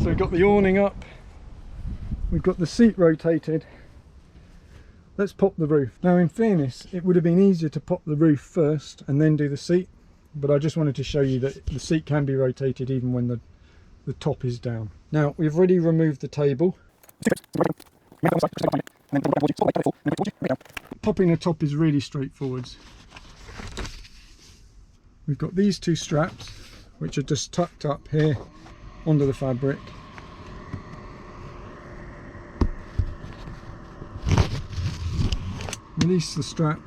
So we've got the awning up, we've got the seat rotated. Let's pop the roof. Now in fairness, it would have been easier to pop the roof first and then do the seat, but I just wanted to show you that the seat can be rotated even when the top is down. Now we've already removed the table. Popping the top is really straightforward. We've got these two straps which are just tucked up here onto the fabric. Release the strap.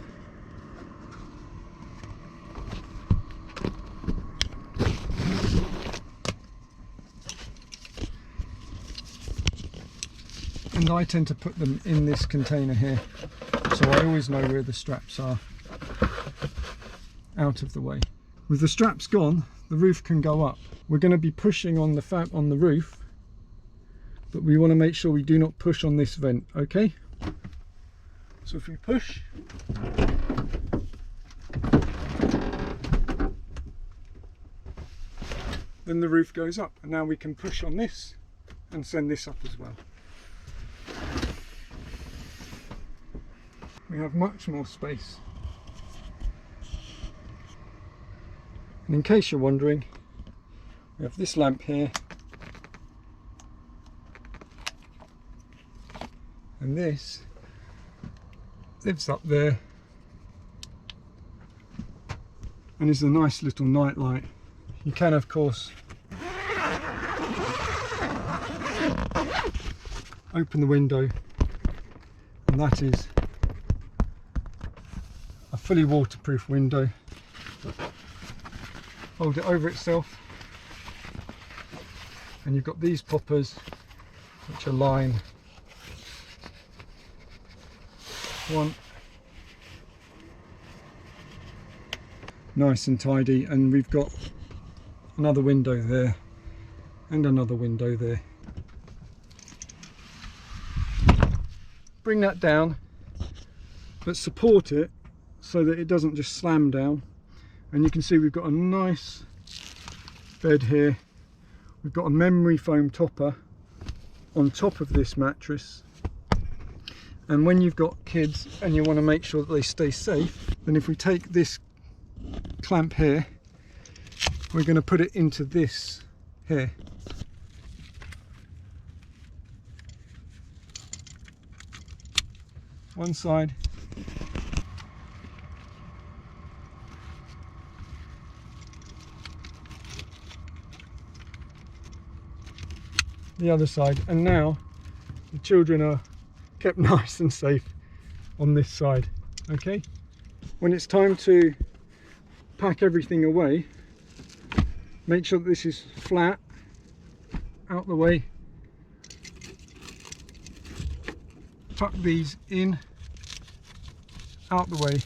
And I tend to put them in this container here, so I always know where the straps are out of the way. With the straps gone, the roof can go up. We're going to be pushing on the roof, but we want to make sure we do not push on this vent, okay? So if we push, then the roof goes up, and now we can push on this and send this up as well. We have much more space. And in case you're wondering, we have this lamp here, and this lives up there and is a nice little night light. You can of course open the window, and that is a fully waterproof window. Fold it over itself, and you've got these poppers which align one nice and tidy, and we've got another window there and another window there. Bring that down, but support it so that it doesn't just slam down. And you can see we've got a nice bed here. We've got a memory foam topper on top of this mattress. And when you've got kids and you want to make sure that they stay safe, then if we take this clamp here, we're going to put it into this here. One side. The other side, and now the children are kept nice and safe on this side. Okay, when it's time to pack everything away, make sure that this is flat, out the way. Tuck these in, out the way,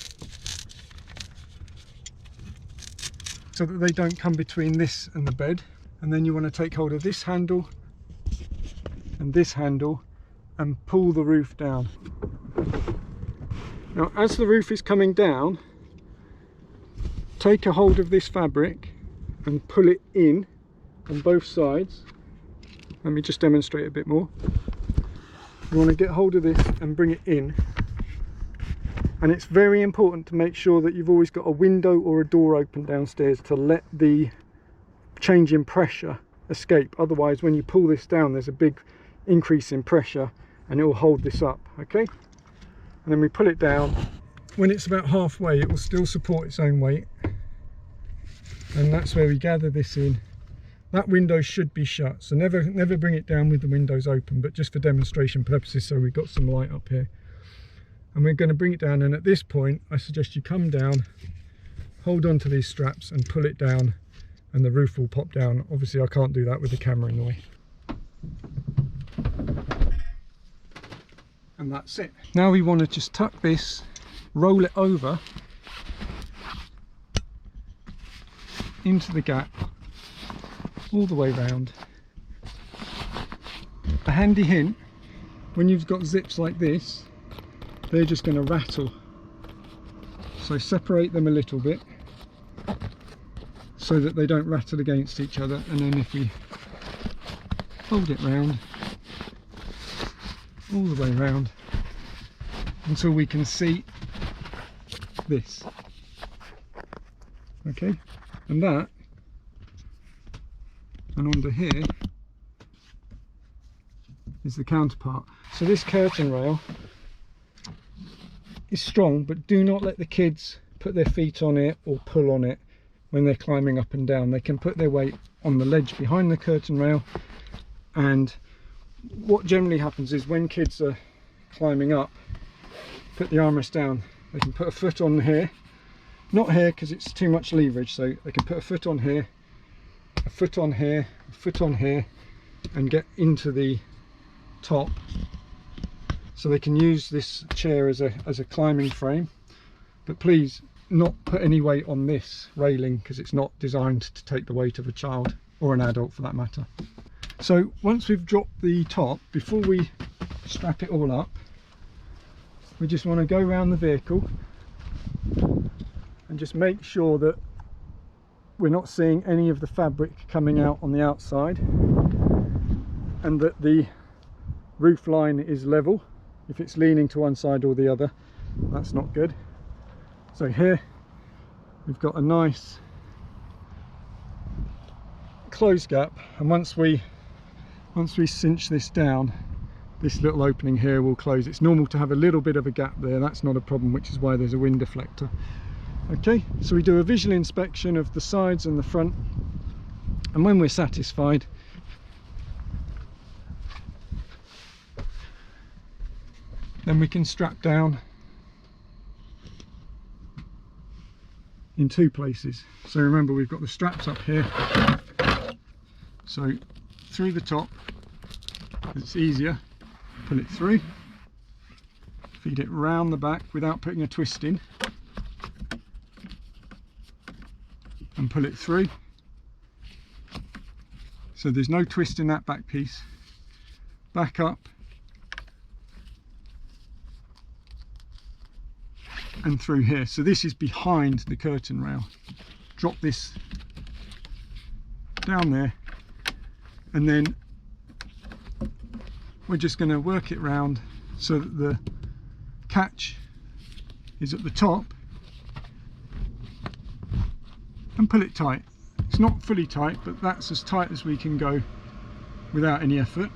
so that they don't come between this and the bed. And then you want to take hold of this handle and this handle and pull the roof down. Now as the roof is coming down, take a hold of this fabric and pull it in on both sides. Let me just demonstrate a bit more. You want to get hold of this and bring it in, and it's very important to make sure that you've always got a window or a door open downstairs to let the change in pressure escape. Otherwise, when you pull this down, there's a big increase in pressure and it will hold this up. Okay, and then we pull it down. When it's about halfway, it will still support its own weight, and that's where we gather this in. That window should be shut, so never bring it down with the windows open, but just for demonstration purposes, so we've got some light up here. And we're going to bring it down, and at this point I suggest you come down, hold on to these straps and pull it down, and the roof will pop down. Obviously I can't do that with the camera in the way. And that's it. Now we want to just tuck this, roll it over into the gap all the way round. A handy hint, when you've got zips like this, they're just going to rattle, so separate them a little bit so that they don't rattle against each other. And then if we fold it round, all the way round, until we can see this. Okay, and that, and under here is the counterpart. So this curtain rail is strong, but do not let the kids put their feet on it or pull on it when they're climbing up and down. They can put their weight on the ledge behind the curtain rail, and what generally happens is when kids are climbing up, put the armrest down, they can put a foot on here, not here because it's too much leverage, so they can put a foot on here, a foot on here, a foot on here, and get into the top, so they can use this chair as a climbing frame. But please not put any weight on this railing, because it's not designed to take the weight of a child or an adult for that matter. So once we've dropped the top, before we strap it all up, we just want to go around the vehicle and just make sure that we're not seeing any of the fabric coming out on the outside, and that the roof line is level. If it's leaning to one side or the other, that's not good. So here we've got a nice close gap, and once we cinch this down, this little opening here will close. It's normal to have a little bit of a gap there, that's not a problem, which is why there's a wind deflector. Okay, so we do a visual inspection of the sides and the front, and when we're satisfied, then we can strap down in two places. So remember, we've got the straps up here, so through the top, it's easier, pull it through, feed it round the back without putting a twist in, and pull it through, so there's no twist in that back piece, back up and through here. So this is behind the curtain rail. Drop this down there, and then we're just going to work it round so that the catch is at the top, and pull it tight. It's not fully tight, but that's as tight as we can go without any effort.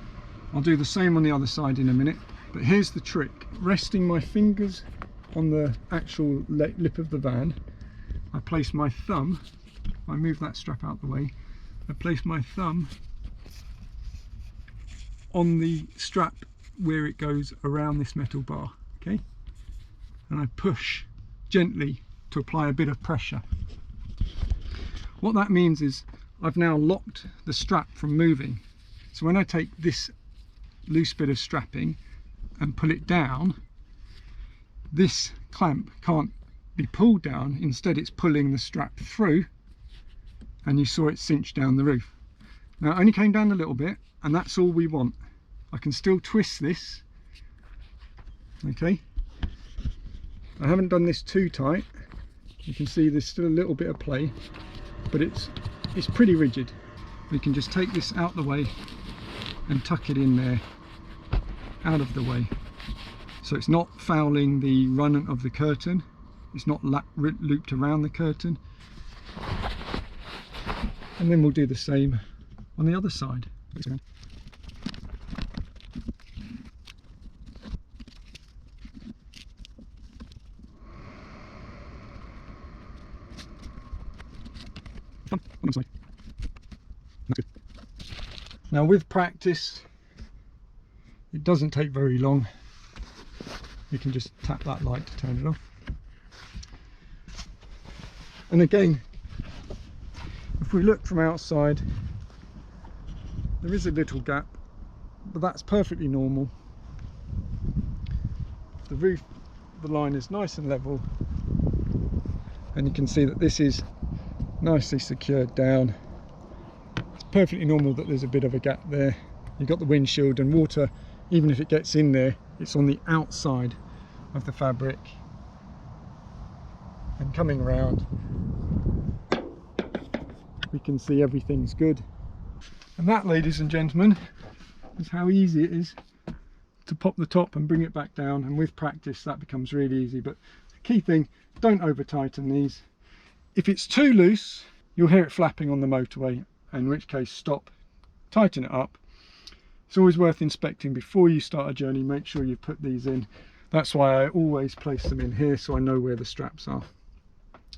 I'll do the same on the other side in a minute, but here's the trick. Resting my fingers on the actual lip of the van, I place my thumb, I move that strap out the way, I place my thumb on the strap where it goes around this metal bar, okay, and I push gently to apply a bit of pressure. What that means is I've now locked the strap from moving, so when I take this loose bit of strapping and pull it down, this clamp can't be pulled down, instead it's pulling the strap through, and you saw it cinch down the roof. Now it only came down a little bit, and that's all we want. I can still twist this, okay. I haven't done this too tight, you can see there's still a little bit of play, but it's pretty rigid. We can just take this out the way and tuck it in there, out of the way, so it's not fouling the run of the curtain, it's not looped around the curtain. And then we'll do the same on the other side. Now with practice, it doesn't take very long. You can just tap that light to turn it off. And again, if we look from outside, there is a little gap, but that's perfectly normal. The roof, the line is nice and level, and you can see that this is nicely secured down. It's perfectly normal that there's a bit of a gap there. You've got the windshield, and water, even if it gets in there, it's on the outside of the fabric. And coming around, we can see everything's good. And that, ladies and gentlemen, is how easy it is to pop the top and bring it back down, and with practice that becomes really easy. But the key thing, don't over tighten these. If it's too loose, you'll hear it flapping on the motorway, in which case stop, tighten it up. It's always worth inspecting before you start a journey. Make sure you put these in. That's why I always place them in here, so I know where the straps are.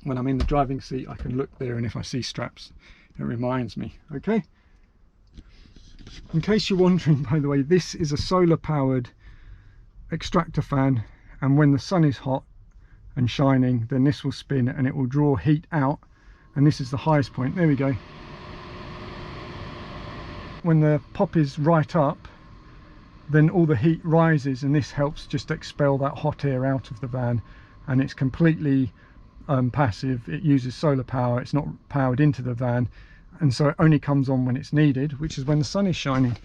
When I'm in the driving seat, I can look there, and if I see straps, it reminds me. Okay, in case you're wondering, by the way, this is a solar powered extractor fan, and when the sun is hot and shining, then this will spin and it will draw heat out, and this is the highest point. There we go. When the pop is right up, then all the heat rises, and this helps just expel that hot air out of the van. And it's completely passive. It uses solar power. It's not powered into the van, and so it only comes on when it's needed, which is when the sun is shining.